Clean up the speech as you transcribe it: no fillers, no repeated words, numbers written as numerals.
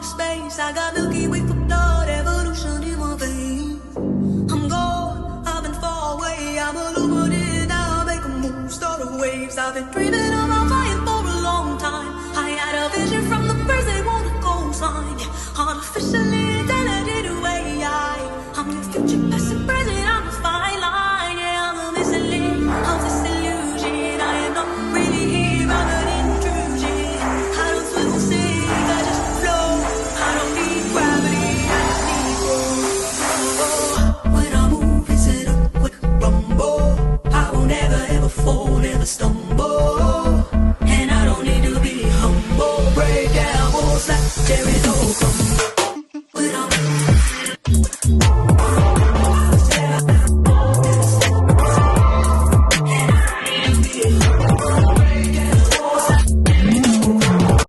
space. I got Milky Way for blood, evolution in my veins. I'm gone, I've been far away. I'm illuminated now, I make a move, start a waves. I've been dreaming about flying for a long time. I had a vision from the birds, they want a coastline. Artificially intelligent way. I'm your future, past and present, I'm a fine line. Yeah, I'm a missing link of this illusion. I am not really here, I'm an intrusion. I don't swivel, sink, I just flow. I don't need gravity, I just need flow. When I move, it's in a quick rumble. I won't ever fall, never stumble. And I don't need to be humble. Break down walls like Jericho crumble.